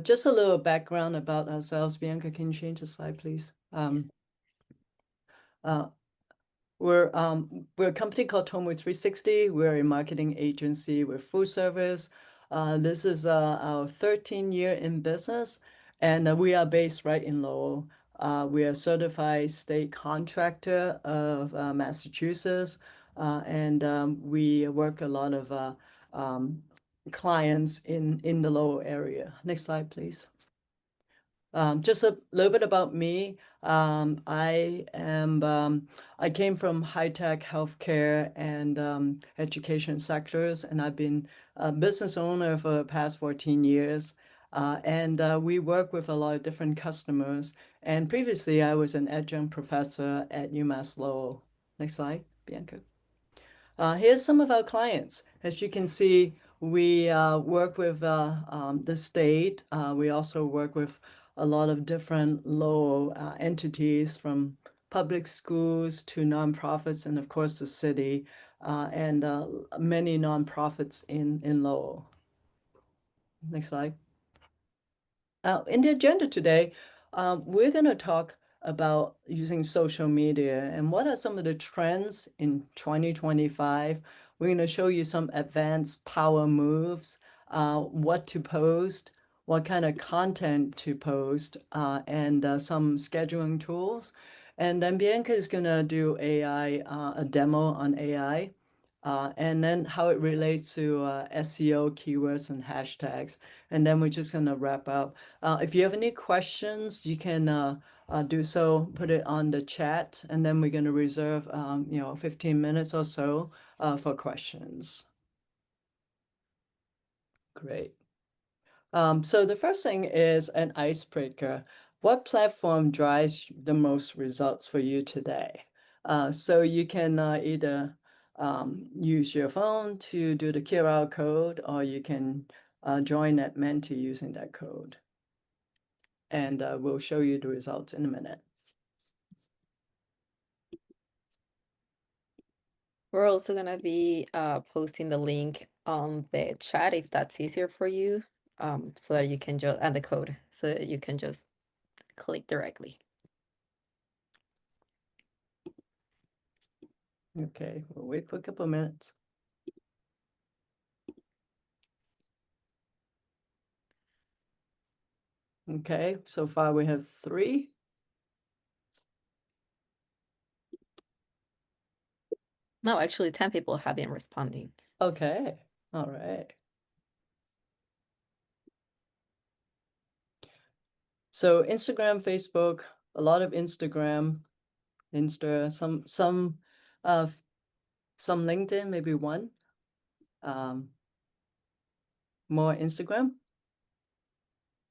Just a little background about ourselves. Bianca, can you change the slide, please? Yes. Uh, we're a company called Tomo 360. We're a marketing agency. We're full service. This is our 13th year in business, and we are based right in Lowell. We are a certified state contractor of Massachusetts, and we work a lot of clients in the Lowell area. Next slide, please. Just a little bit about me. I came from high-tech healthcare and education sectors, and I've been a business owner for the past 14 years. And we work with a lot of different customers. And previously, I was an adjunct professor at UMass Lowell. Next slide, Bianca. Here's some of our clients. As you can see, we work with the state. We also work with a lot of different local entities from public schools to nonprofits and of course the city and many nonprofits in Lowell. Next slide. In the agenda today, we're going to talk about using social media and what are some of the trends in 2025. We're going to show you some advanced power moves, what to post, what kind of content to post, and some scheduling tools. And then Bianca is going to do a demo on AI. And then how it relates to SEO keywords and hashtags. And then we're just going to wrap up. If you have any questions, you can do so, put it on the chat, and then we're going to reserve 15 minutes or so for questions. Great. So the first thing is an icebreaker. What platform drives the most results for you today? So you can either use your phone to do the QR code, or you can join that Menti using that code. And we'll show you the results in a minute. We're also gonna be posting the link on the chat if that's easier for you, so that you can just and the code so that you can just click directly. Okay, we'll wait for a couple of minutes. Okay, so far we have 3. No, actually, 10 people have been responding. Okay, all right. So Instagram, Facebook, a lot of Instagram, some LinkedIn, maybe one. More Instagram.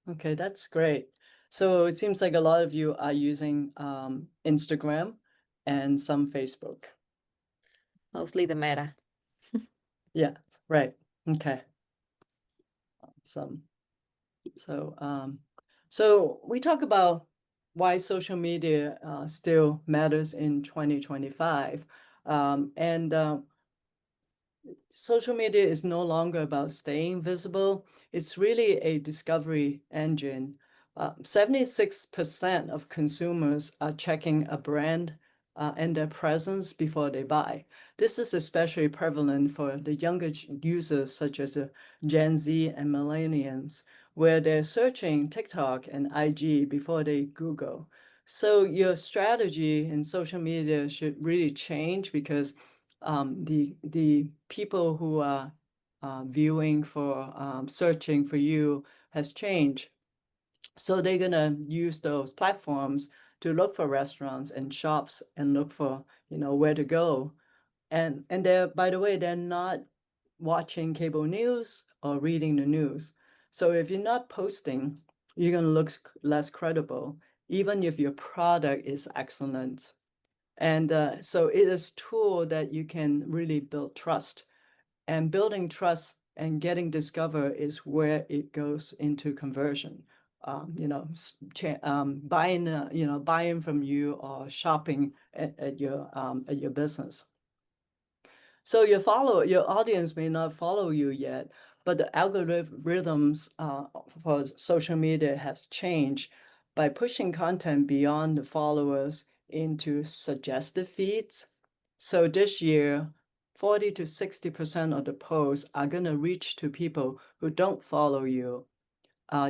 Okay, that's great. So it seems like a lot of you are using Instagram and some Facebook. Mostly the Meta. Yeah, right. Okay. Some. So we talk about why social media still matters in 2025. And social media is no longer about staying visible. It's really a discovery engine. 76% of consumers are checking a brand and their presence before they buy. This is especially prevalent for the younger users, such as Gen Z and millennials, where they're searching TikTok and IG before they Google. So your strategy in social media should really change because the people who are viewing for searching for you has changed. So they're gonna use those platforms to look for restaurants and shops and look for where to go. And they're, by the way, they're not watching cable news or reading the news. So if you're not posting, you're gonna look less credible, even if your product is excellent. And so it is a tool that you can really build trust. And building trust and getting discovered is where it goes into conversion. Buying from you or shopping at your business. So your audience may not follow you yet, but the algorithms for social media has changed by pushing content beyond the followers into suggested feeds. So this year, 40 to 60% of the posts are going to reach to people who don't follow you.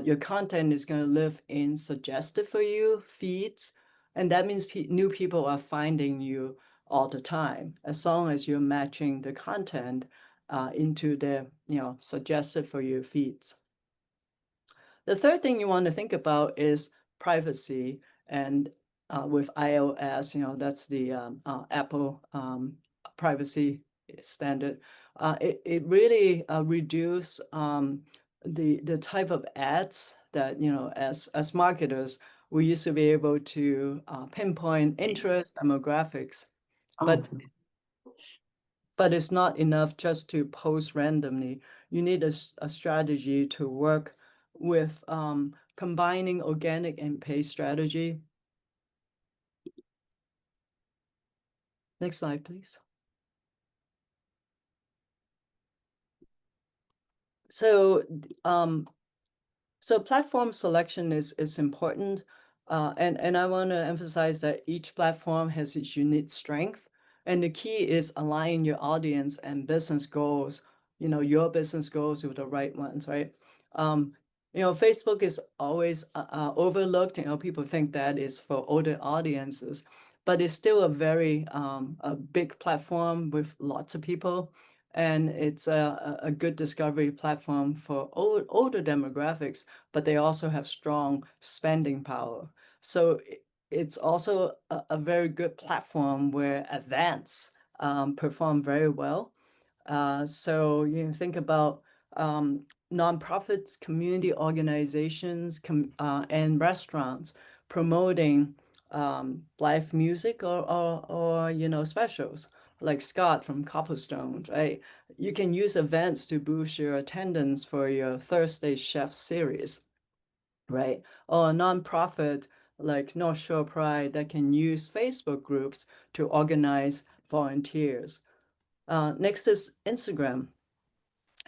Your content is going to live in suggested for you feeds, and that means new people are finding you all the time, as long as you're matching the content into the suggested for you feeds. The third thing you want to think about is privacy. And with iOS, that's the Apple privacy standard. It really reduce the type of ads that, as marketers, we used to be able to pinpoint interest demographics. But but it's not enough just to post randomly. You need a strategy to work with combining organic and paid strategy. Next slide, please. So um, So platform selection is important, and I want to emphasize that each platform has its unique strength, and the key is aligning your audience and business goals, your business goals with the right ones, right? Um, Facebook is always overlooked. People think that is for older audiences, but it's still a very a big platform with lots of people. And it's a good discovery platform for older demographics, but they also have strong spending power. So it's also a very good platform where advanced perform very well. So you think about nonprofits, community organizations, and restaurants promoting live music or specials like Scott from Copplestone, right? You can use events to boost your attendance for your Thursday Chef series, right? Or a nonprofit like North Shore Pride that can use Facebook groups to organize volunteers. Next is Instagram.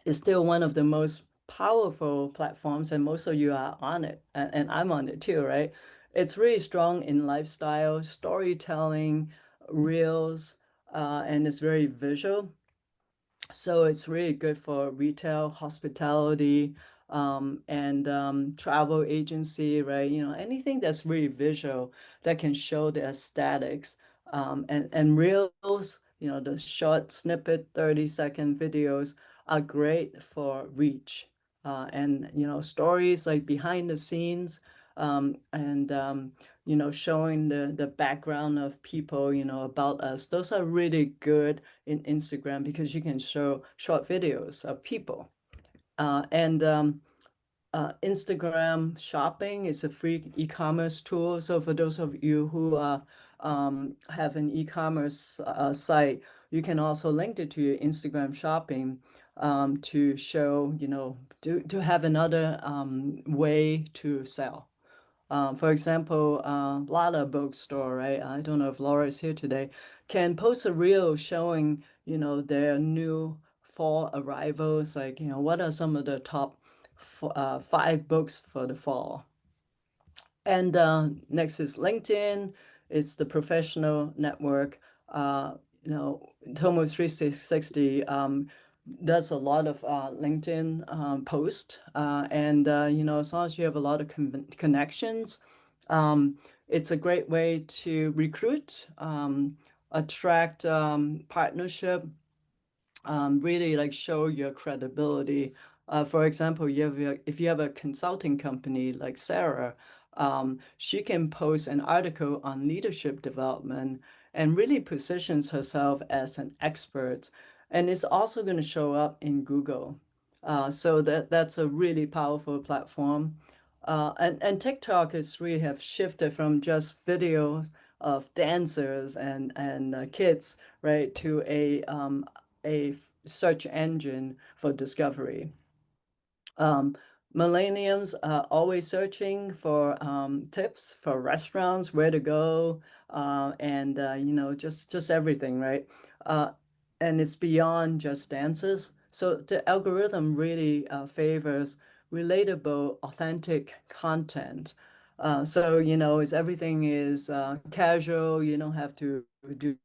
It's still one of the most powerful platforms, and most of you are on it, and I'm on it too, right? It's really strong in lifestyle, storytelling, reels, and it's very visual. So it's really good for retail, hospitality, and travel agency, right? Anything that's really visual that can show the aesthetics. And reels, the short snippet, 30-second videos are great for reach. And, stories like behind the scenes, and showing the background of people, about us. Those are really good in Instagram because you can show short videos of people. And Instagram shopping is a free e-commerce tool. So for those of you who have an e-commerce site, you can also link it to your Instagram shopping to show, to have another way to sell. For example, Lala bookstore, right? I don't know if Laura is here today, can post a reel showing, their new fall arrivals, like, what are some of the top 5 books for the fall. And next is LinkedIn. It's the professional network. Tomo 360 does a lot of LinkedIn post. And, as long as you have a lot of connections, it's a great way to recruit, attract partnership, really like show your credibility. For example, if you have a consulting company like Sarah, she can post an article on leadership development and really positions herself as an expert. And it's also going to show up in Google. So that's a really powerful platform. And TikTok is really have shifted from just videos of dancers and kids, right, to a search engine for discovery. Um, Millennials are always searching for tips for restaurants, where to go, and just everything, right? Uh, and it's beyond just dances. So the algorithm really favors relatable, authentic content. So, it's everything is casual. You don't have to do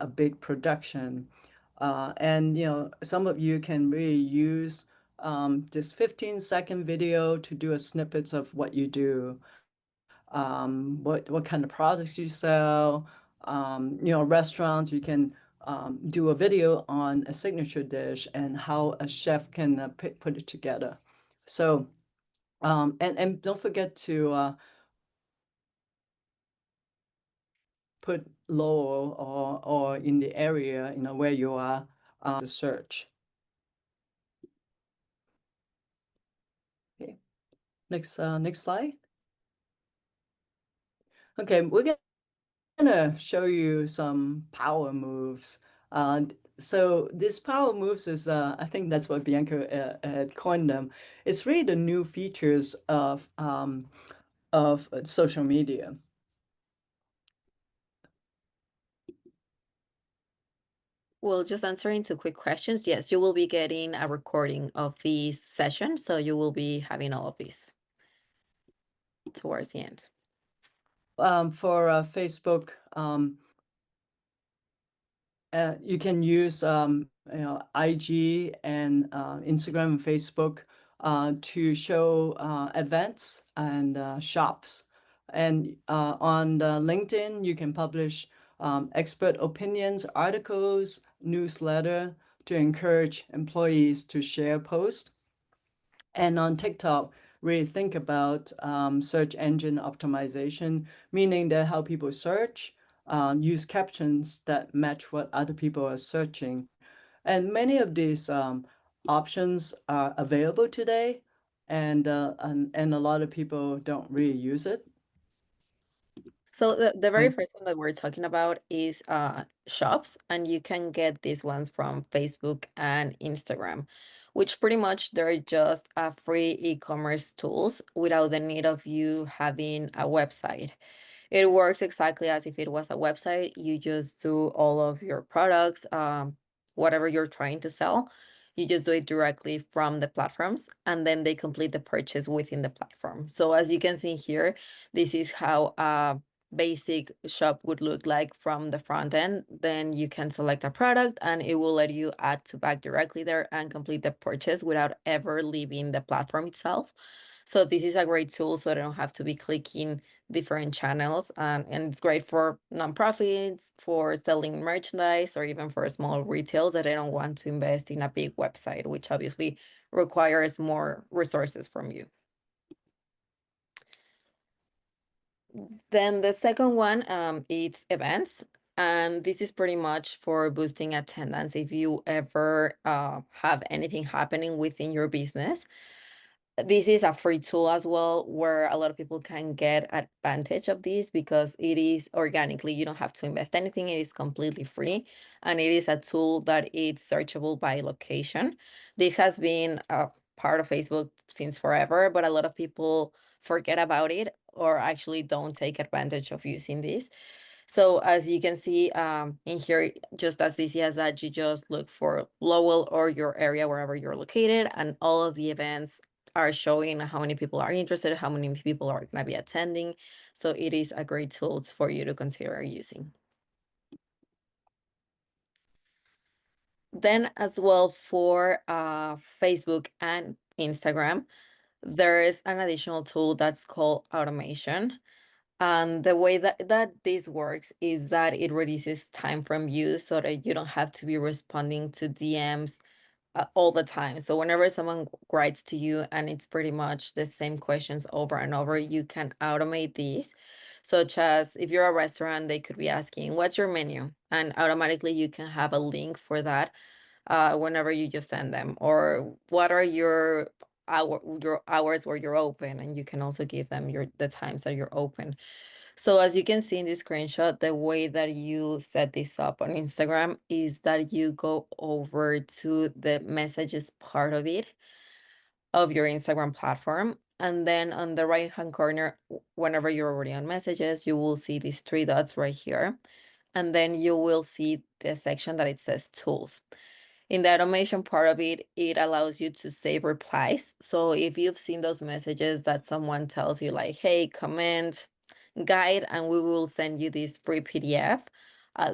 a big production. And, some of you can really use this 15-second video to do a snippets of what you do, what kind of products you sell. Restaurants, you can do a video on a signature dish and how a chef can put it together. So, and don't forget to put Lowell or in the area, where you are, the search. Okay, next slide. Okay, we're gonna show you some power moves. So this power moves is, I think that's what Bianca had coined them. It's really the new features of social media. Well, just answering two quick questions. Yes, you will be getting a recording of this session, so you will be having all of this towards the end. For Facebook, you can use IG and Instagram and Facebook to show events and shops. And on the LinkedIn, you can publish expert opinions, articles, newsletter to encourage employees to share posts. And on TikTok, really think about search engine optimization, meaning that how people search, use captions that match what other people are searching. And many of these options are available today, and a lot of people don't really use it. So the very Um, first one that we're talking about is shops, and you can get these ones from Facebook and Instagram, which pretty much they're just free e-commerce tools without the need of you having a website. It works exactly as if it was a website. You just do all of your products, whatever you're trying to sell. You just do it directly from the platforms, and then they complete the purchase within the platform. So as you can see here, this is how a basic shop would look like from the front end. Then you can select a product, and it will let you add to back directly there and complete the purchase without ever leaving the platform itself. So this is a great tool, so I don't have to be clicking different channels, and it's great for nonprofits, for selling merchandise, or even for small retails that I don't want to invest in a big website, which obviously requires more resources from you. Then the second one, it's events. And this is pretty much for boosting attendance if you ever have anything happening within your business. This is a free tool as well, where a lot of people can get advantage of this because it is organically. You don't have to invest anything. It is completely free, and it is a tool that is searchable by location. This has been a part of Facebook since forever, but a lot of people forget about it or actually don't take advantage of using this. So as you can see in here, just as easy as that, you just look for Lowell or your area, wherever you're located, and all of the events are showing how many people are interested, how many people are going to be attending. So it is a great tool for you to consider using. Then as well for Facebook and Instagram, there is an additional tool that's called automation. And the way that this works is that it reduces time from you so that you don't have to be responding to DMs all the time. So whenever someone writes to you and it's pretty much the same questions over and over, you can automate these. Such as if you're a restaurant, they could be asking, "What's your menu?" And automatically you can have a link for that whenever you just send them. Or what are your hours where you're open, and you can also give them the times that you're open. So as you can see in this screenshot, the way that you set this up on Instagram is that you go over to the messages part of it, of your Instagram platform. And then on the right-hand corner, whenever you're already on messages, you will see these three dots right here. And then you will see the section that it says tools. And then you will see the section that it says tools. In the automation part of it, it allows you to save replies. So if you've seen those messages that someone tells you, like, hey, comment, guide, and we will send you this free PDF,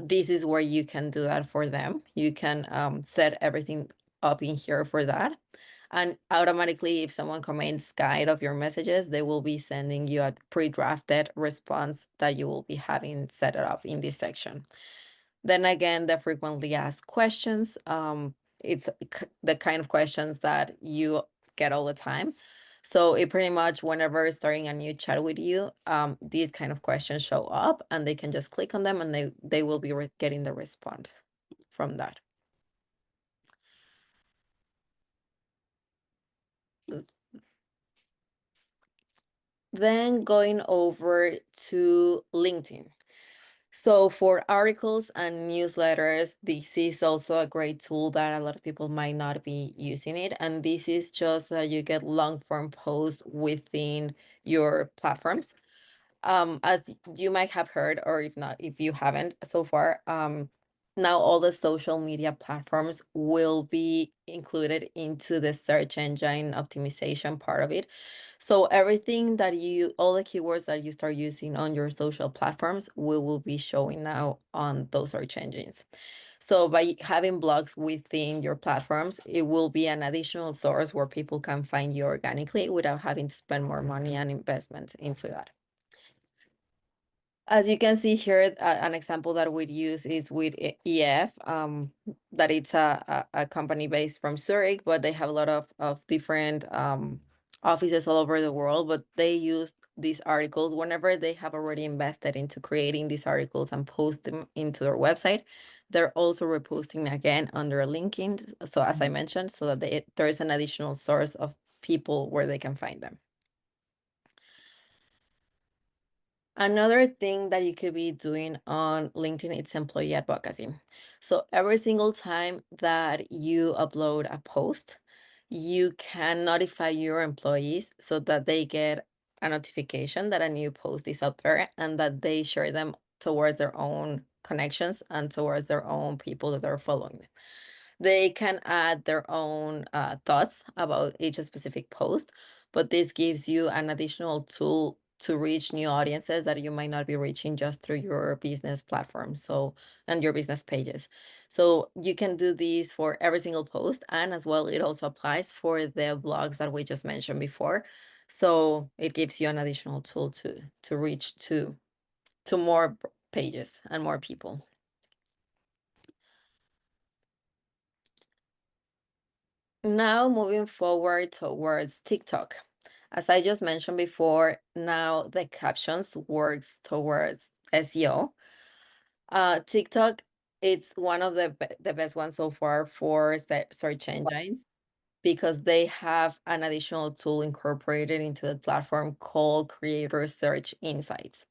this is where you can do that for them. You can set everything up in here for that. And automatically, if someone comments guide of your messages, they will be sending you a pre-drafted response that you will be having set it up in this section. Then again, the frequently asked questions. It's the kind of questions that you get all the time. So it pretty much, whenever starting a new chat with you, these kind of questions show up, and they can just click on them, and they will be getting the response from that. Then going over to LinkedIn. So for articles and newsletters, this is also a great tool that a lot of people might not be using it. And this is just that you get long form posts within your platforms. As you might have heard, or if not, if you haven't so far, now all the social media platforms will be included into the search engine optimization part of it. So everything that all the keywords that you start using on your social platforms will be showing now on those search engines. So by having blogs within your platforms, it will be an additional source where people can find you organically without having to spend more money and investment into that. As you can see here, an example that we'd use is with EF, that it's a company based from Zurich, but they have a lot of different offices all over the world. But they use these articles whenever they have already invested into creating these articles and post them into their website. They're also reposting again under LinkedIn. So as I mentioned, so that there's an additional source of people where they can find them. Another thing that you could be doing on LinkedIn, it's employee advocacy. So every single time that you upload a post, you can notify your employees so that they get a notification that a new post is up there, and that they share them towards their own connections and towards their own people that they're following. They can add their own thoughts about each specific post, but this gives you an additional tool to reach new audiences that you might not be reaching just through your business platform, so, and your business pages. So you can do this for every single post, and as well, it also applies for the blogs that we just mentioned before. So it gives you an additional tool to reach to more pages and more people. Now moving forward towards TikTok. As I just mentioned before, now the captions works towards SEO. TikTok, it's one of the best ones so far for search engines, because they have an additional tool incorporated into the platform called Creator Search Insights.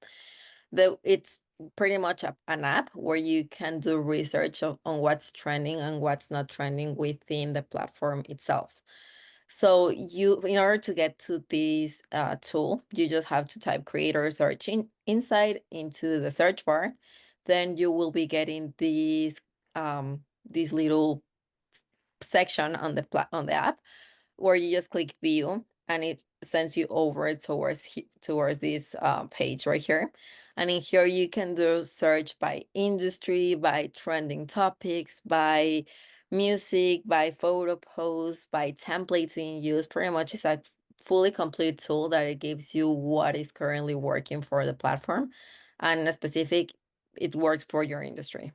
It's pretty much an app where you can do research on what's trending and what's not trending within the platform itself. So in order to get to this tool, you just have to type Creator Search Insight into the search bar. Then you will be getting this little section on the app, where you just click view, and it sends you over towards this page right here. And in here you can do search by industry, by trending topics, by music, by photo posts, by templates being used. Pretty much it's a fully complete tool that it gives you what is currently working for the platform, and a specific, it works for your industry.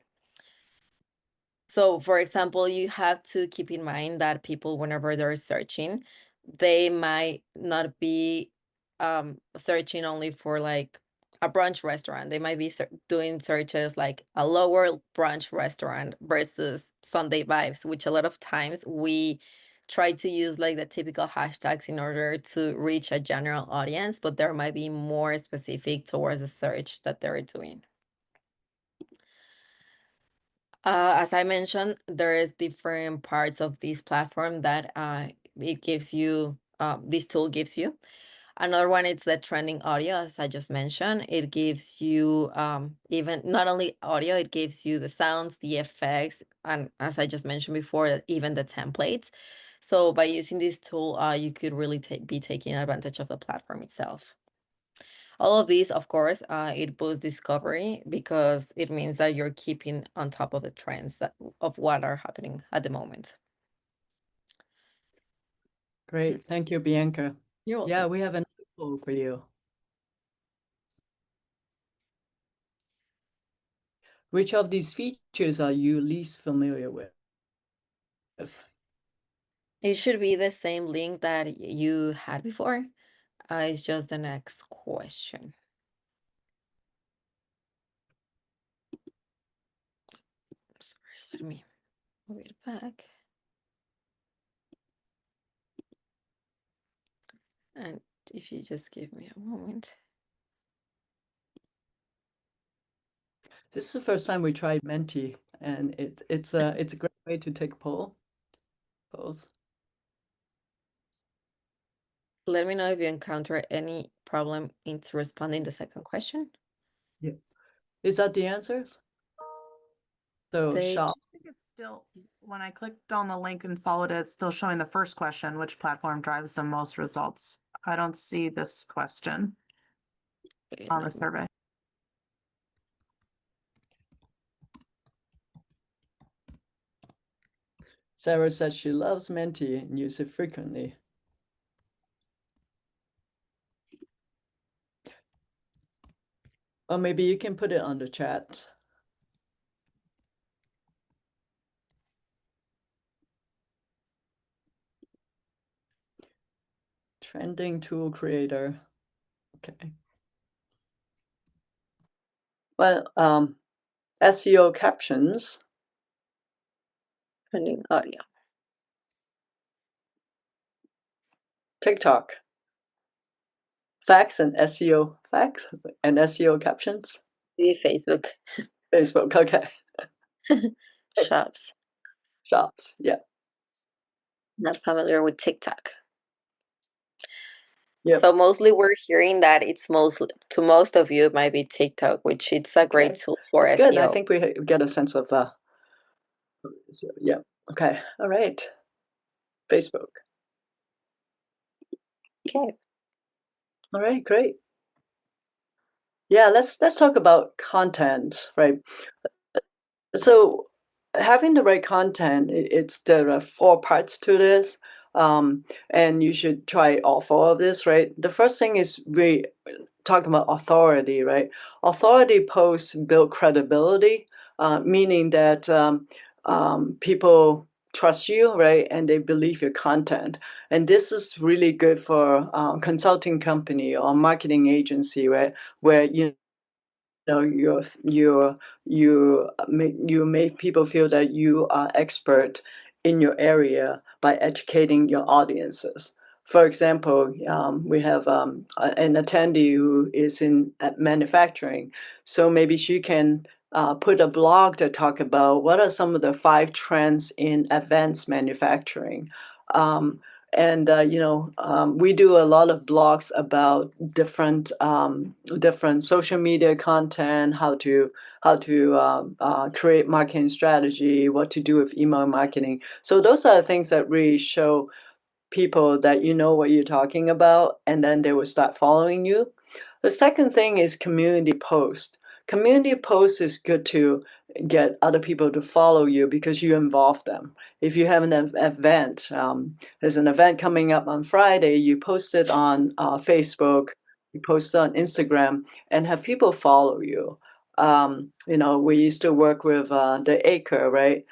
So, for example, you have to keep in mind that people, whenever they're searching, they might not be searching only for like a brunch restaurant. They might be doing searches like a lower brunch restaurant versus Sunday vibes, which a lot of times we try to use like the typical hashtags in order to reach a general audience, but there might be more specific towards the search that they're doing. As I mentioned, there is different parts of this platform that it gives you, this tool gives you. Another one is the trending audio, as I just mentioned. It gives you even not only audio, it gives you the sounds, the effects, and as I just mentioned before, even the templates. So by using this tool, you could really be taking advantage of the platform itself. All of these, of course, it boosts discovery because it means that you're keeping on top of the trends of what are happening at the moment. Great. Thank you, Bianca. You're Yeah, welcome. we have another poll for you. Which of these features are you least familiar with? It should be the same link that you had before. It's just the next question. Sorry, let me move it back. And if you just give me a moment. This is the first time we tried Menti, and it's a great way to take polls. Let me know if you encounter any problem in responding the second question. Yeah. Is that the answers? So They shop. I think it's still, when I clicked on the link and followed it, it's still showing the first question, which platform drives the most results? I don't see this question wait, on the survey. Sarah says she loves Menti and uses it frequently. Or maybe you can put it on the chat. Trending tool creator. Okay. Well, SEO captions. trending audio. TikTok. Facts and SEO facts and SEO captions. See Facebook. Facebook. Okay. Shops. Shops. Yeah. Not familiar with TikTok. Yep. So mostly we're hearing that it's mostly to most of you it might be TikTok, which it's a great Okay. tool for That's good. I SEO. think we get a sense of yeah. Okay. All right. Facebook. Okay. All right, great. Yeah, let's talk about content, right? So having the right content, there are four parts to this, and you should try all four of this, right? The first thing is we talking about authority, right? Authority posts build credibility, meaning that people trust you, right? And they believe your content. And this is really good for consulting company or marketing agency, right? Where know you make people feel that you are expert in your area by educating your audiences. For example, we have an attendee who is in at manufacturing, so maybe she can put a blog to talk about what are some of the 5 trends in advanced manufacturing. Um, and we do a lot of blogs about different social media content, how to create marketing strategy, what to do with email marketing. So those are the things that really show people that you know what you're talking about, and then they will start following you. The second thing is community post. Community post is good to get other people to follow you because you involve them. If you have an event, there's an event coming up on Friday, you post it on Facebook, you post it on Instagram, and have people follow you. We used to work with the Acre, right?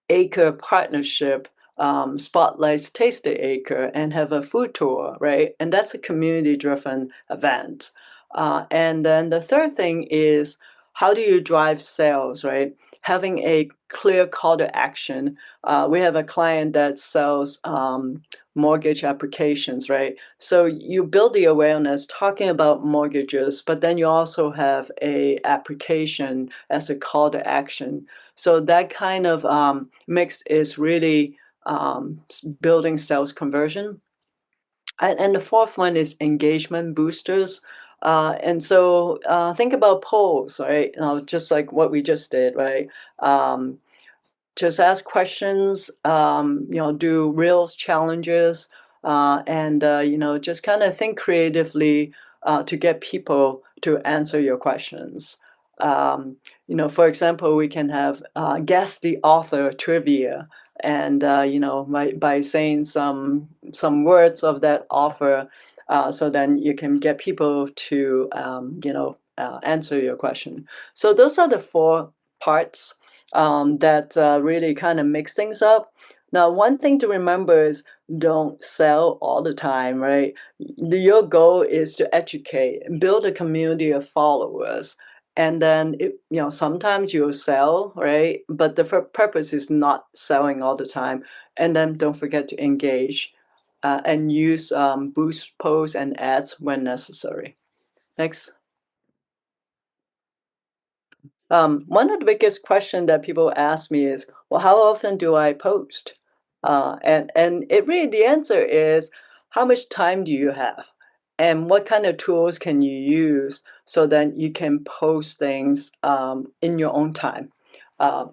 Acre partnership spotlights Taste the Acre and have a food tour, right? And that's a community-driven event. And then the third thing is how do you drive sales, right? Having a clear call to action. We have a client that sells mortgage applications, right? So you build the awareness talking about mortgages, but then you also have a application as a call to action. So that kind of mix is really building sales conversion. And the fourth one is engagement boosters. And so think about polls, right? Just like what we just did, right? Um, just ask questions, do real challenges, and just kind of think creatively to get people to answer your questions. For example, we can have guess the author trivia, and by saying some words of that author, so then you can get people to answer your question. So those are the four parts that really kind of mix things up. Now, one thing to remember is don't sell all the time, right? Your goal is to educate, build a community of followers. And then, sometimes you'll sell, right? But the purpose is not selling all the time. And then don't forget to engage and use boost posts and ads when necessary. Next. One of the biggest question that people ask me is, well, how often do I post? And it really, the answer is, how much time do you have? And what kind of tools can you use so that you can post things in your own time? Uh,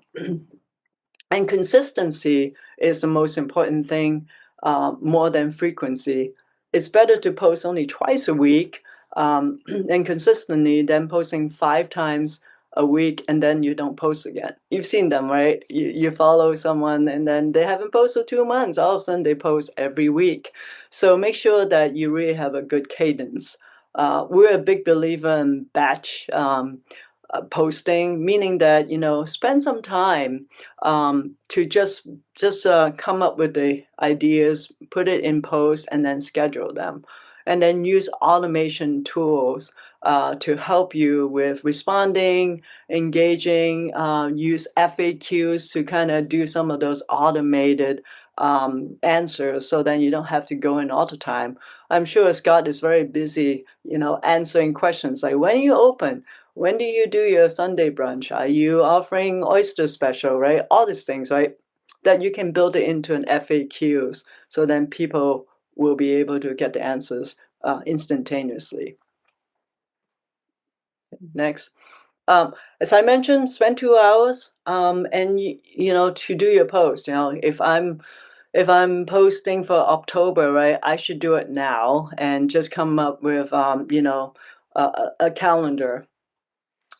and consistency is the most important thing, more than frequency. It's better to post only twice a week and consistently than posting 5 times a week and then you don't post again. You've seen them, right? You follow someone and then they haven't posted 2 months. All of a sudden they post every week. So make sure that you really have a good cadence. We're a big believer in batch posting, meaning that spend some time to just come up with the ideas, put it in post, and then schedule them, and then use automation tools to help you with responding, engaging. Use FAQs to kind of do some of those automated answers, so then you don't have to go in all the time. I'm sure Scott is very busy, answering questions like when you open. When do you do your Sunday brunch? Are you offering oyster special, right? All these things, right? That you can build it into an FAQs, so then people will be able to get the answers instantaneously. Next. As I mentioned, spend 2 hours and to do your post. If I'm posting for October, right, I should do it now and just come up with a calendar.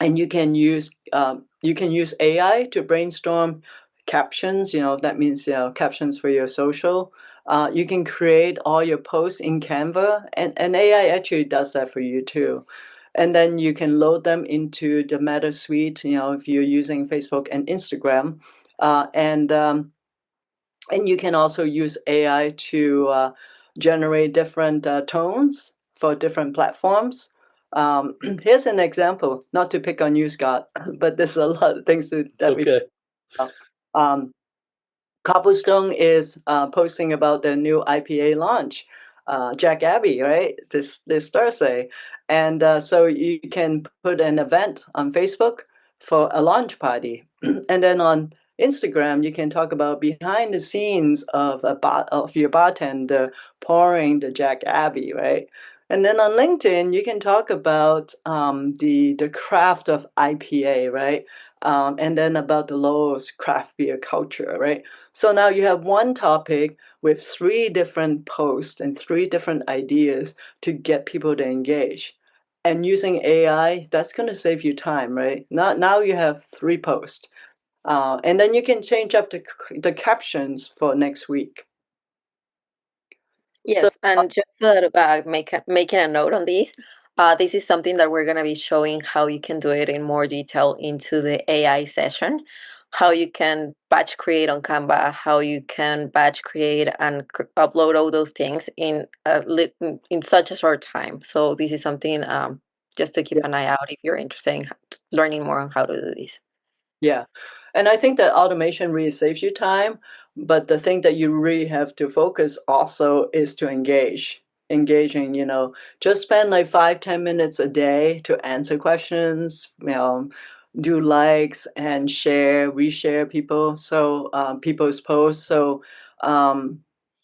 And you can use AI to brainstorm captions. That means captions for your social. You can create all your posts in Canva, and AI actually does that for you too. And then you can load them into the Meta Suite. If you're using Facebook and Instagram, and you can also use AI to generate different tones for different platforms. Here's an example, not to pick on you, Scott, but there's a lot of things that we. Okay. Um, Cobblestone is posting about their new IPA launch, Jack Abbey, right? This Thursday, and so you can put an event on Facebook for a launch party, and then on Instagram you can talk about behind the scenes of of your bartender pouring the Jack Abbey, right? And then on LinkedIn you can talk about the craft of IPA, right? And then about the Lowell's craft beer culture, right? So now you have one topic with 3 different posts and 3 different ideas to get people to engage. And using AI, that's going to save you time, right? Now you have 3 posts. And then you can change up the captions for next week. So, Yes, and just making a note on this, this is something that we're going to be showing how you can do it in more detail into the AI session, how you can batch create on Canva, how you can batch create and upload all those things in such a short time. So this is something just to keep yeah. an eye out if you're interested in learning more on how to do this. Yeah. And I think that automation really saves you time, but the thing that you really have to focus also is to engaging, just spend like 5-10 minutes a day to answer questions, do likes and reshare people's posts. So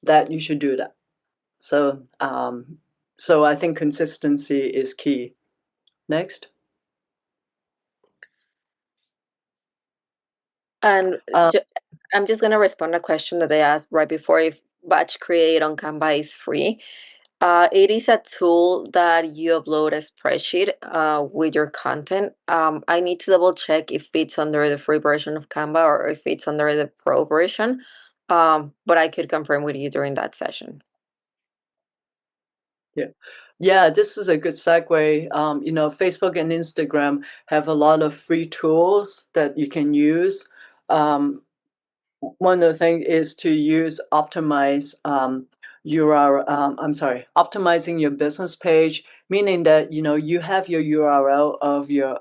that you should do that. So, so I think consistency is key. Next. And Um, I'm just gonna respond a question that they asked right before, if batch create on Canva is free. It is a tool that you upload a spreadsheet with your content. I need to double check if it's under the free version of Canva or if it's under the pro version. But I could confirm with you during that session. Yeah. Yeah, this is a good segue. You know, Facebook and Instagram have a lot of free tools that you can use. Um, One of the things is to use optimize optimizing your business page, meaning that you know you have your URL of your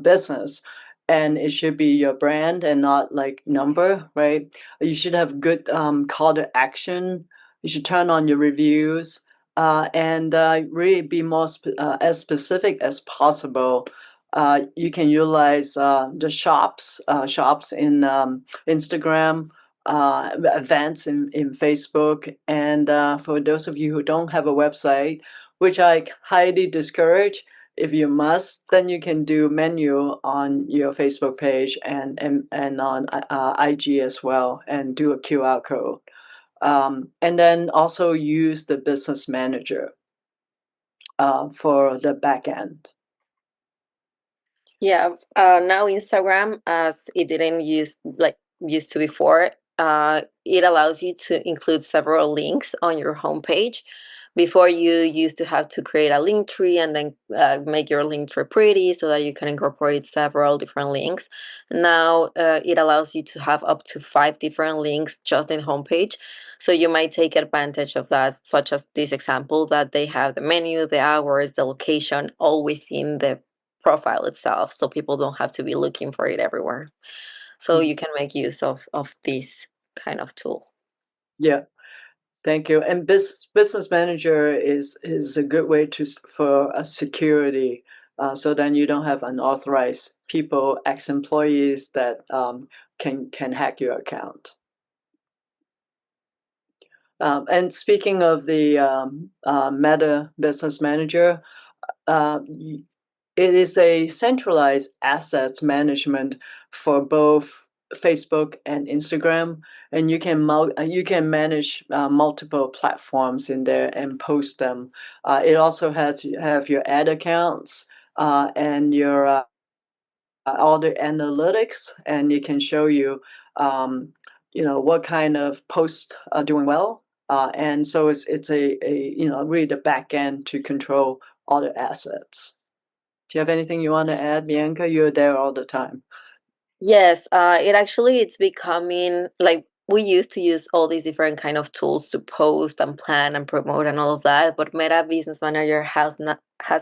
business, and it should be your brand and not like number, right? You should have good call to action. You should turn on your reviews, and really be more as specific as possible. You can utilize the shops in Instagram, events in Facebook. And for those of you who don't have a website, which I highly discourage, if you must, then you can do menu on your Facebook page and on IG as well, and do a QR code. And then also use the business manager for the back end. Yeah, now Instagram, as it didn't used to before, it allows you to include several links on your homepage. Before, you used to have to create a link tree and then make your link tree pretty so that you can incorporate several different links. Now it allows you to have up to 5 different links just in homepage. So you might take advantage of that, such as this example that they have the menu, the hours, the location, all within the profile itself, so people don't have to be looking for it everywhere. So Mm. you can make use of this kind of tool. Yeah. Thank you. And business manager is a good way for a security, so then you don't have unauthorized people, ex-employees that can hack your account. And speaking of the Meta Business Manager, uh, it is a centralized assets management for both Facebook and Instagram, and you can manage multiple platforms in there and post them. It also has have your ad accounts and your all the analytics, and it can show you you know what kind of posts are doing well. And so it's a you know really the back end to control all the assets. Do you have anything you want to add, Bianca? You're there all the time. Yes, it's becoming like we used to use all these different kind of tools to post and plan and promote and all of that, but Meta Business Manager has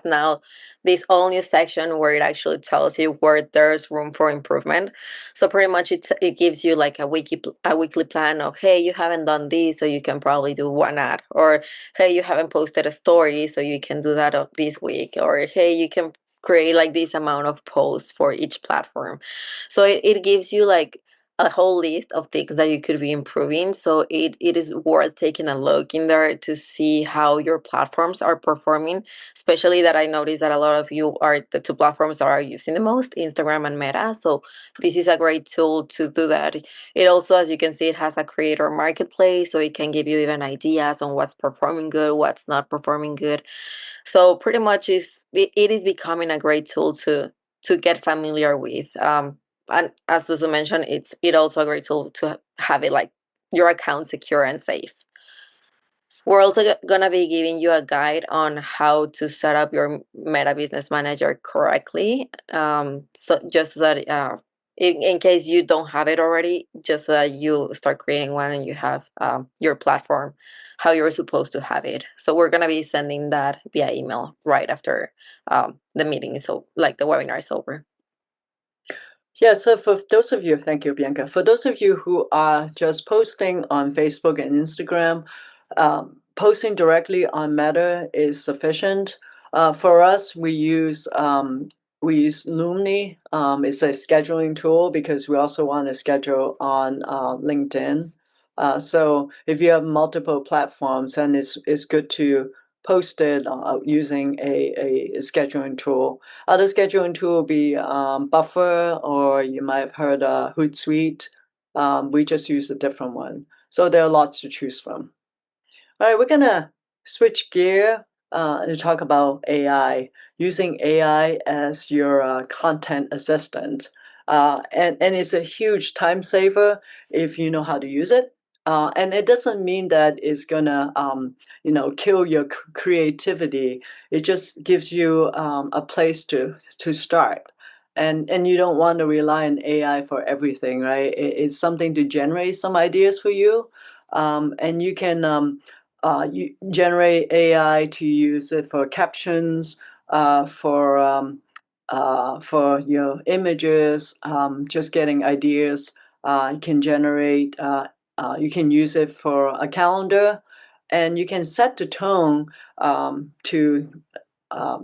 now this all new section where it actually tells you where there's room for improvement. So pretty much it gives you like a weekly plan of, hey, you haven't done this, so you can probably do one ad, or hey, you haven't posted a story, so you can do that this week, or hey, you can create like this amount of posts for each platform. So it gives you like a whole list of things that you could be improving. So it is worth taking a look in there to see how your platforms are performing, especially that I noticed that a lot of you are the two platforms that are using the most, Instagram and Meta. So this is a great tool to do that. It also, as you can see, it has a creator marketplace, so it can give you even ideas on what's performing good, what's not performing good. So pretty much it is becoming a great tool to get familiar with. And as Susu mentioned, it also a great tool to have it like your account secure and safe. We're also gonna be giving you a guide on how to set up your Meta Business Manager correctly. So just so that in case you don't have it already, just so that you start creating one and you have your platform how you're supposed to have it. So we're gonna be sending that via email right after the meeting is over, like the webinar is over. Yeah, so for those of you, thank you, Bianca. For those of you who are just posting on Facebook and Instagram, posting directly on Meta is sufficient. For us, we use Loomly. It's a scheduling tool because we also want to schedule on LinkedIn. So if you have multiple platforms, then it's good to post it using a scheduling tool. Other scheduling tool will be Buffer, or you might have heard Hootsuite. We just use a different one. So there are lots to choose from. All right, we're gonna switch gear to talk about AI, using AI as your content assistant. And it's a huge time saver if you know how to use it. And it doesn't mean that it's gonna, kill your creativity. It just gives you a place to start. And you don't want to rely on AI for everything, right? It's something to generate some ideas for you. And you can you generate AI to use it for captions, for your images, just getting ideas. You can generate. You can use it for a calendar, and you can set the tone to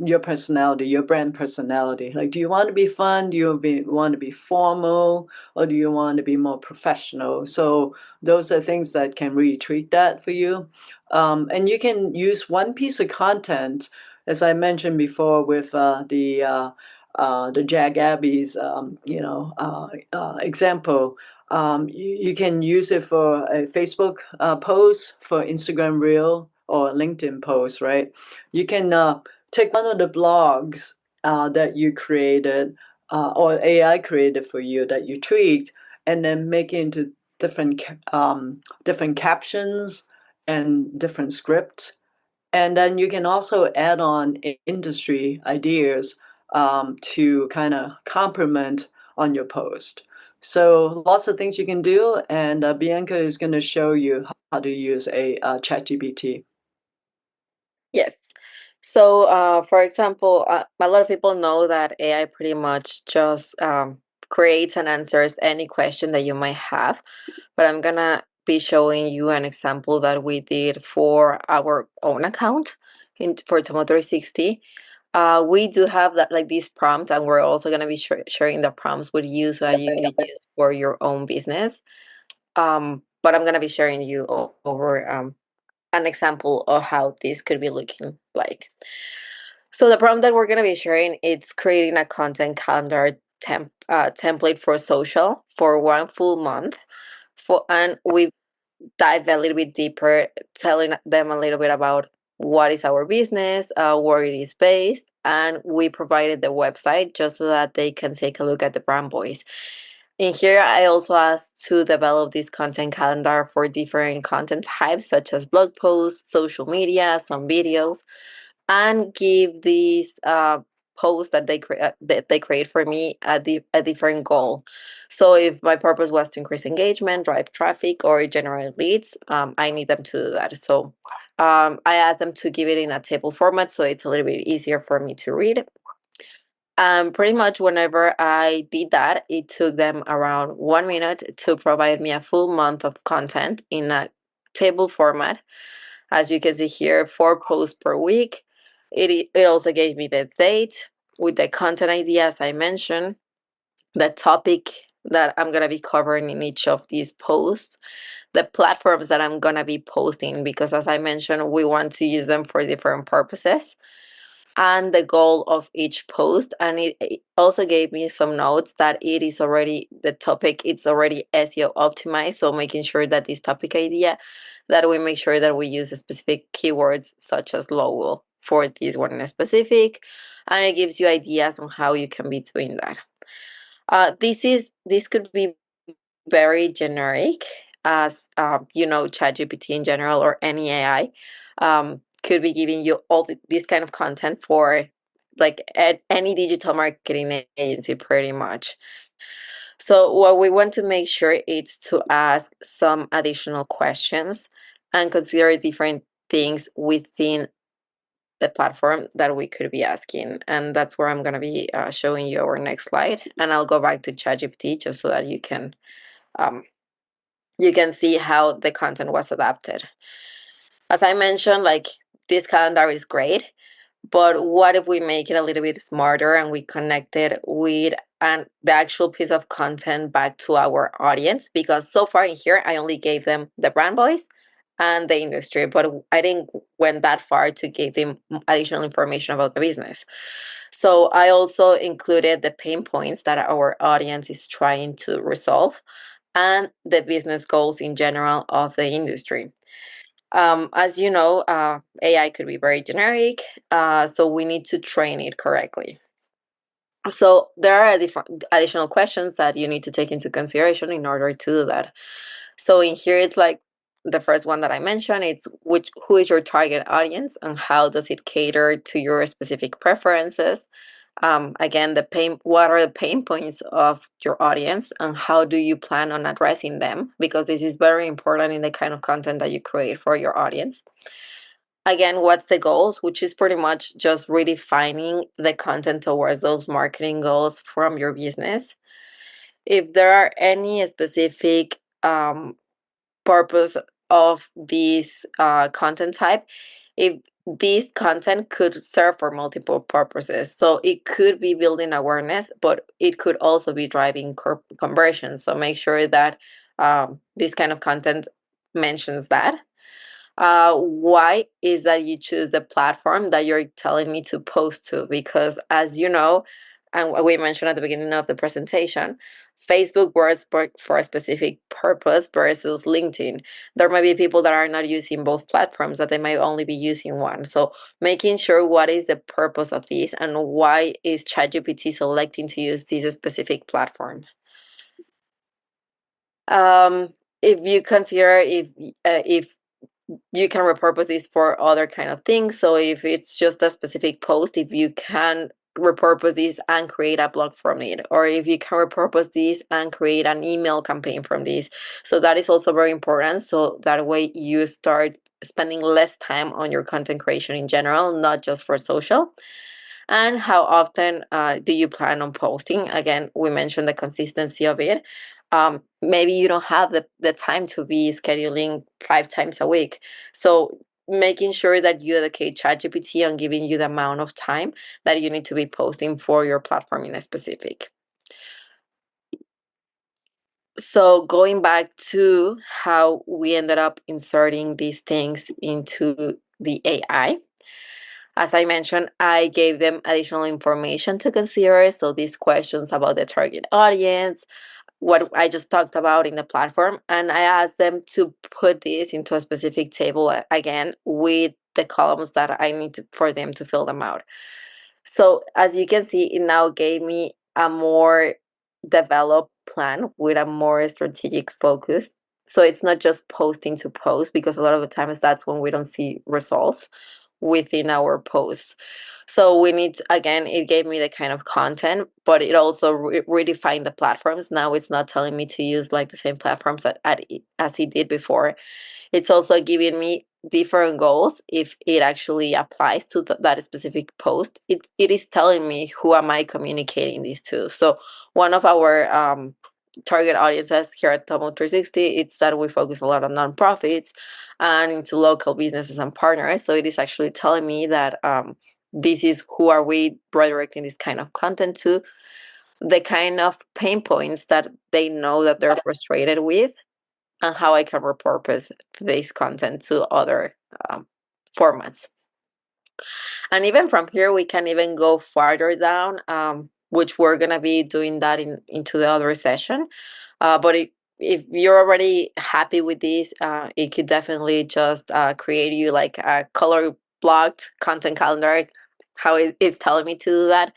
your personality, your brand personality. Like, do you want to be fun? Do you want to be formal, or do you want to be more professional? So those are things that can really treat that for you. And you can use one piece of content, as I mentioned before, with the Jag Abby's example. You can use it for a Facebook post, for Instagram Reel, or LinkedIn post, right? You can take one of the blogs that you created or AI created for you that you tweaked, and then make it into different captions and different script. And then you can also add on industry ideas to kind of complement on your post. So lots of things you can do, and Bianca is going to show you how to use a ChatGPT. Yes. So, for example, a lot of people know that AI pretty much just creates and answers any question that you might have. But I'm gonna be showing you an example that we did for our own account for Tomo 360. We do have that like this prompt, and we're also gonna be sharing the prompts with you so that you can use for your own business. But I'm gonna be sharing you over an example of how this could be looking like. So the prompt that we're going to be sharing, it's creating a content calendar template for social for 1 full month. And we dive a little bit deeper, telling them a little bit about what is our business, where it is based, and we provided the website just so that they can take a look at the brand voice. In here, I also asked to develop this content calendar for different content types, such as blog posts, social media, some videos, and give these posts that they create for me a different goal. So if my purpose was to increase engagement, drive traffic, or generate leads, I need them to do that. So I asked them to give it in a table format so it's a little bit easier for me to read. Pretty much whenever I did that, it took them around 1 minute to provide me a full month of content in a table format. As you can see here, 4 posts per week. It also gave me the date with the content idea, as I mentioned, the topic that I'm gonna be covering in each of these posts, the platforms that I'm gonna be posting, because as I mentioned, we want to use them for different purposes, and the goal of each post. And it also gave me some notes that the topic it's already SEO optimized, so making sure that this topic idea, that we make sure that we use specific keywords such as Lowell for this one in specific, and it gives you ideas on how you can be doing that. This could be very generic, as ChatGPT in general or any AI could be giving you this kind of content for like any digital marketing agency, pretty much. So what we want to make sure is to ask some additional questions and consider different things within the platform that we could be asking. And that's where I'm going to be showing you our next slide. And I'll go back to ChatGPT just so that um, you can see how the content was adapted. As I mentioned, like this calendar is great, but what if we make it a little bit smarter and we connect it with and the actual piece of content back to our audience, because so far in here I only gave them the brand voice and the industry, but I didn't went that far to give them additional information about the business. So I also included the pain points that our audience is trying to resolve and the business goals in general of the industry. As you know, AI could be very generic, so we need to train it correctly. So there are different additional questions that you need to take into consideration in order to do that. So in here, it's like the first one that I mentioned. It's who is your target audience and how does it cater to your specific preferences. Again, what are the pain points of your audience and how do you plan on addressing them? Because this is very important in the kind of content that you create for your audience. Again, what's the goals, which is pretty much just redefining the content towards those marketing goals from your business. If there are any specific purpose of this content type, if this content could serve for multiple purposes. So it could be building awareness, but it could also be driving conversion. So make sure that this kind of content mentions that. Why is that you choose the platform that you're telling me to post to? Because as you know, and we mentioned at the beginning of the presentation, Facebook works for a specific purpose versus LinkedIn. There might be people that are not using both platforms, that they might only be using one. So making sure what is the purpose of this and why is ChatGPT selecting to use this specific platform. If you consider if you can repurpose this for other kind of things. So if it's just a specific post, if you can repurpose this and create a blog from it, or if you can repurpose this and create an email campaign from this. So that is also very important. So that way you start spending less time on your content creation in general, not just for social. And how often do you plan on posting? Again, we mentioned the consistency of it. Maybe you don't have the time to be scheduling 5 times a week. So making sure that you educate ChatGPT on giving you the amount of time that you need to be posting for your platform in a specific. So going back to how we ended up inserting these things into the AI. As I mentioned, I gave them additional information to consider. So these questions about the target audience, what I just talked about in the platform, and I asked them to put this into a specific table again with the columns that I need for them to fill them out. So as you can see, it now gave me a more developed plan with a more strategic focus. So it's not just posting to post, because a lot of the times that's when we don't see results within our posts. So we need again, it gave me the kind of content, but it also redefined the platforms. Now it's not telling me to use like the same platforms as it did before. It's also giving me different goals if it actually applies to that specific post. It is telling me who am I communicating this to. So one of our target audiences here at Tomo 360, it's that we focus a lot on nonprofits and into local businesses and partners. So it is actually telling me that this is who are we redirecting this kind of content to, the kind of pain points that they know that they're frustrated with, and how I can repurpose this content to other formats. And even from here, we can even go farther down, which we're gonna be doing that into the other session. But if you're already happy with this, it could definitely just create you like a color blocked content calendar, how it's telling me to do that.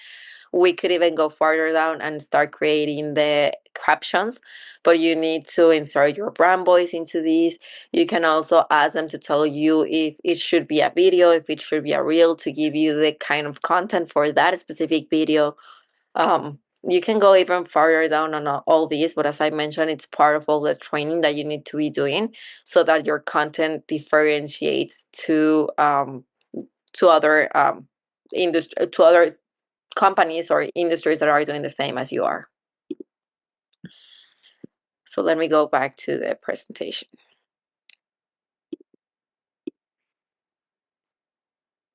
We could even go farther down and start creating the captions, but you need to insert your brand voice into these. You can also ask them to tell you if it should be a video, if it should be a reel, to give you the kind of content for that specific video. You can go even farther down on all these, but as I mentioned, it's part of all the training that you need to be doing so that your content differentiates to other industry, to other companies or industries that are doing the same as you are. So let me go back to the presentation.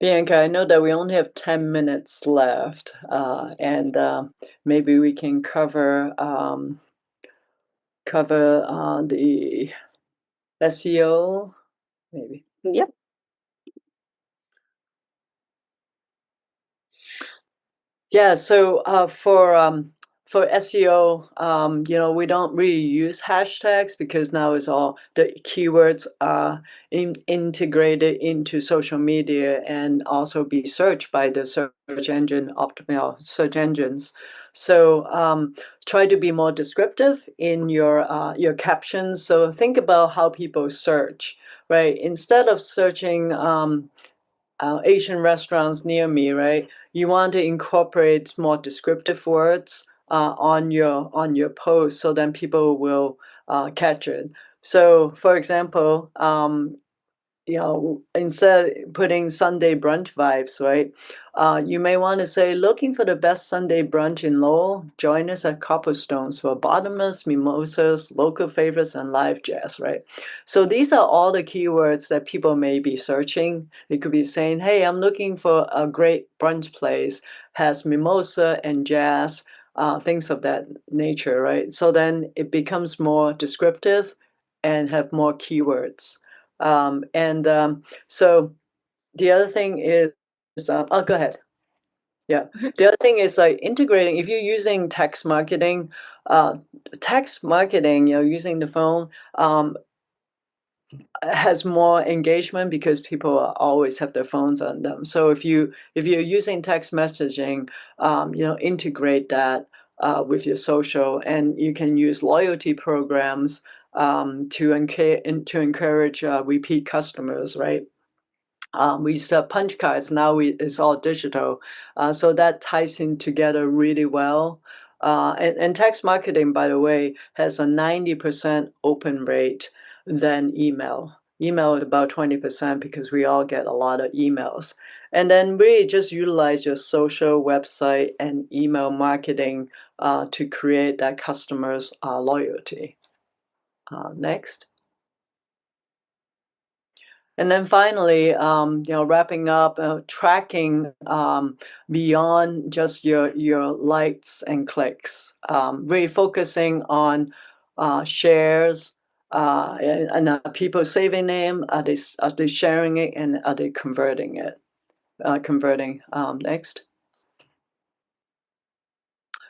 Bianca, I know that we only have 10 minutes left, and maybe we can cover the SEO, maybe. Yep. Yeah, so for SEO, we don't really use hashtags because now it's all the keywords are integrated into social media and also be searched by the search engines. So try to be more descriptive in your captions. So think about how people search, right? Instead of searching Asian restaurants near me, right? You want to incorporate more descriptive words on your post, so then people will catch it. So, for example, instead of putting Sunday brunch vibes, right? You may want to say, looking for the best Sunday brunch in Lowell, join us at Cobblestones for bottomless, mimosas, local favorites, and live jazz, right? So these are all the keywords that people may be searching. They could be saying, hey, I'm looking for a great brunch place, has mimosa and jazz, things of that nature, right? So then it becomes more descriptive and have more keywords. And so the other thing is, oh, go ahead. Yeah. Mhm. The other thing is like integrating, if you're using uh, text marketing, using the phone, has more engagement because people always have their phones on them. So if you're using text messaging, integrate that with your social, and you can use loyalty programs to encourage repeat customers, right? We used to have punch cards. Now it's all digital. So that ties in together really well. And text marketing, by the way, has a 90% open rate than email. Email is about 20% because we all get a lot of emails. And then really just utilize your social, website, and email marketing to create that customer's loyalty. Next. And then finally, wrapping up, tracking beyond just your likes and clicks, really focusing on shares and people saving them. Are they sharing it, and are they converting it? Converting. Next.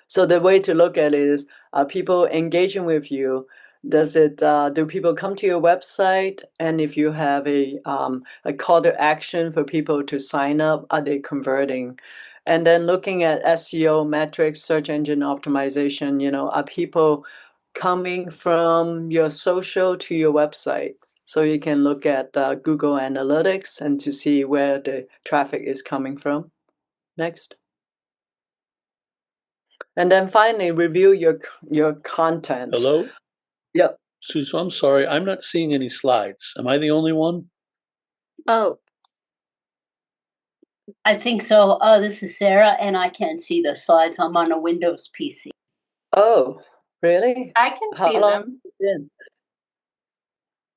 So the way to look at it is, are people engaging with you? Do people come to your website? And if you have a call to action for people to sign up, are they converting? And then looking at SEO metrics, search engine optimization, are people coming from your social to your website? So you can look at Google Analytics and to see where the traffic is coming from. Next. And then finally, review your content. Hello? Yep. Susu, I'm sorry, I'm not seeing any slides. Am I the only one? Oh, I think so. This is Sarah, and I can't see the slides. I'm on a Windows PC. Oh, really? I can How see long them. have you been?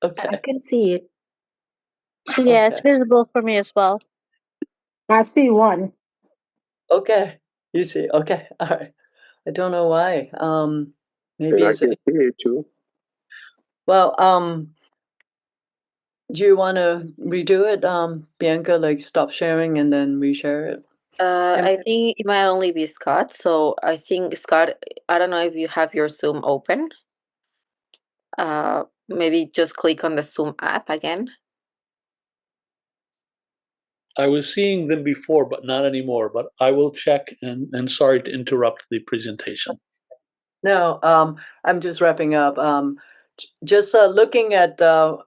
I Okay. can see it. Yeah, it's Okay. visible for me as well. I see one. Okay. You see. Okay. All right. I don't know why. Maybe And I it's can hear it too. well. Do you want to redo it, Bianca? Like stop sharing and then reshare it. And I think it might only be Scott. So I think Scott, I don't know if you have your Zoom open. Maybe just click on the Zoom app again. I was seeing them before, but not anymore. But I will check, and sorry to interrupt the presentation. no, I'm just wrapping up. Just looking at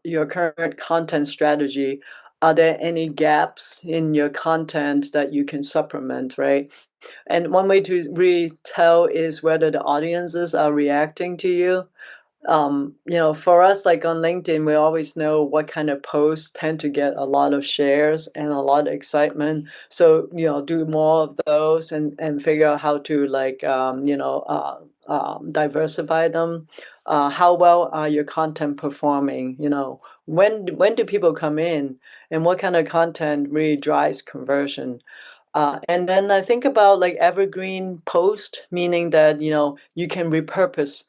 your current content strategy, are there any gaps in your content that you can supplement, right? And one way to really tell is whether the audiences are reacting to you. For us, like on LinkedIn, we always know what kind of posts tend to get a lot of shares and a lot of excitement. So, do more of those and figure out how to diversify them. How well are your content performing? when do people come in, and what kind of content really drives conversion? And then I think about like evergreen post, meaning that you can repurpose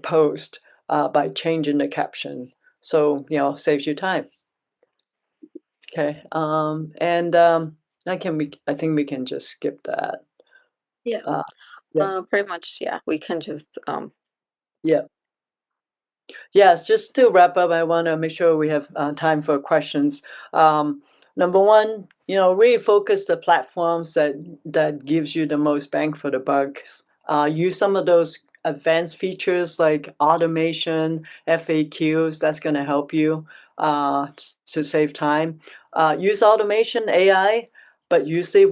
post by changing the caption, so saves you time. Okay, I think we can just skip that. Yeah. Uh, yeah, Pretty much, yeah. We can just yeah. Yes, just to wrap up, I want to make sure we have time for questions. Number one, really focus the platforms that gives you the most bang for the buck. Use some of those advanced features like automation, FAQs. That's going to help you to save time. Use automation, AI, but use it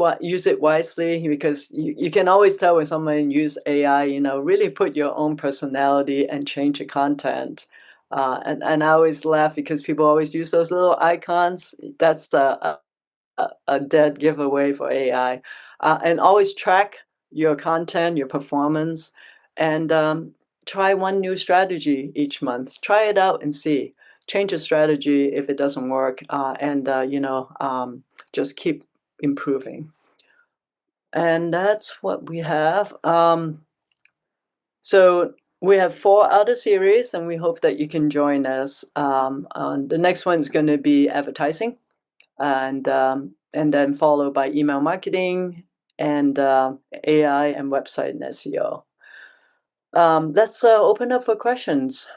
wisely, because you can always tell when someone use AI. Really put your own personality and change the content. And I always laugh because people always use those little icons. That's a dead giveaway for AI. And always track your content, your performance, and try one new strategy each month. Try it out and see. Change a strategy if it doesn't work, and just keep improving. And that's what we have. So we have 4 other series, and we hope that you can join us. The next one is going to be advertising, and then followed by email marketing and AI and website and SEO. Let's open up for questions.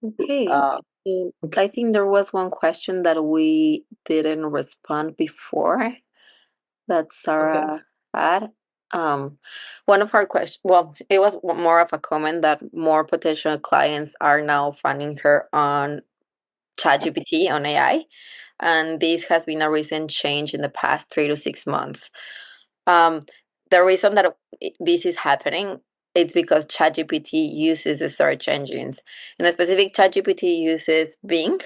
okay. Uh, So okay. I think there was one question that we didn't respond before that Sarah had. One of our questions, well, it was more of a comment that more potential clients are now finding her on ChatGPT, on AI, and this has been a recent change in the past 3 to 6 months. Um, the reason that this is happening, it's because ChatGPT uses the search engines. In a specific, ChatGPT uses Bing,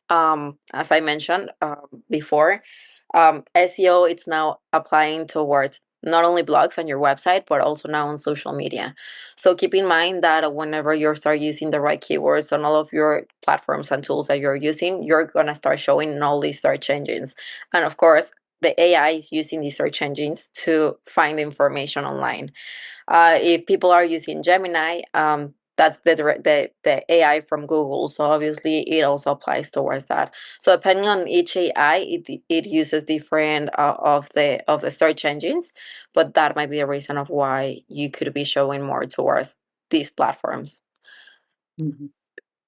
as I mentioned before. SEO, it's now applying towards not only blogs on your website, but also now on social media. So keep in mind that whenever you start using the right keywords on all of your platforms and tools that you're using, you're going to start showing in all these search engines. And of course, the AI is using these search engines to find information online. If people are using Gemini, that's the AI from Google. So obviously, it also applies towards that. So depending on each AI, it uses different of the search engines, but that might be a reason of why you could be showing more towards these platforms. Mhm.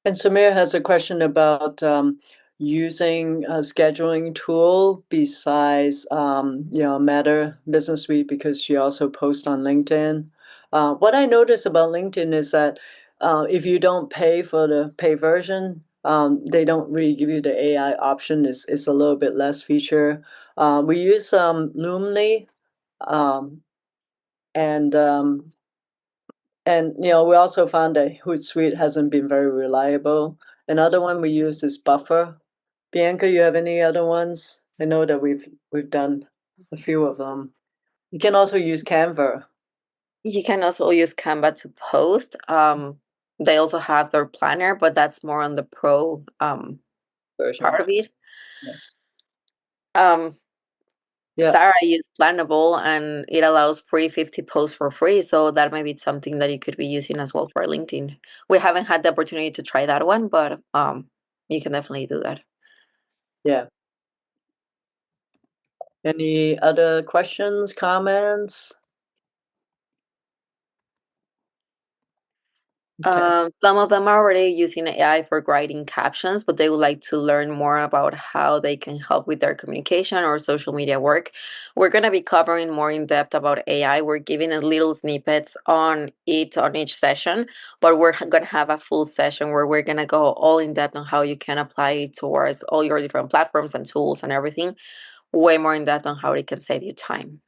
And Samir has a question about using a scheduling tool besides Meta Business Suite, because she also posts on LinkedIn. What I notice about LinkedIn is that if you don't pay for the pay version, they don't really give you the AI option. It's a little bit less feature. We use Loomly, um, and we also found that Hootsuite hasn't been very reliable. Another one we use is Buffer. Bianca, you have any other ones? I know that we've done a few of them. You can also use Canva You can also use Canva to post. They also have their planner, but that's more on the pro version. part of it. Yeah. Um, Yeah. Sarah used Plannable, and it allows free 50 posts for free. So that might be something that you could be using as well for LinkedIn. We haven't had the opportunity to try that one, but you can definitely do that. Yeah. Any other questions, comments? Okay. Some of them are already using AI for writing captions, but they would like to learn more about how they can help with their communication or social media work. We're going to be covering more in depth about AI. We're giving a little snippets on it on each session, but we're going to have a full session where we're going to go all in depth on how you can apply it towards all your different platforms and tools and everything. Way more in depth on how it can save you time.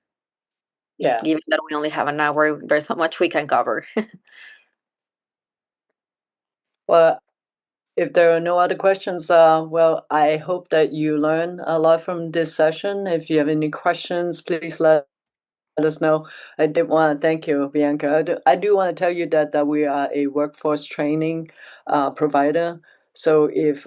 Yeah. Given that we only have an hour, there's so much we can cover. Well, if there are no other questions, well, I hope that you learn a lot from this session. If you have any questions, please let let us know. I did want to thank you, Bianca. I do want to tell you that we are a workforce training provider. So if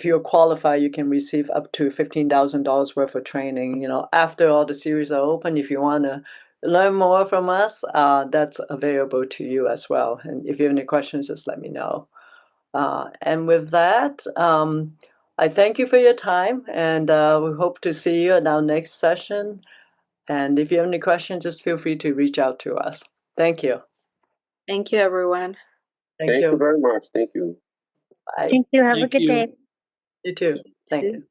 you're qualified, you can receive up to $15,000 worth of training. After all the series are open, if you want to learn more from us, that's available to you as well. And if you have any questions, just let me know. And with that, I thank you for your time, and we hope to see you at our next session. And if you have any questions, just feel free to reach out to us. Thank you. Thank you, everyone. Thank you. very much. Thank you. Bye. Thank you. Have a Thank good you. day. You too. Thank you.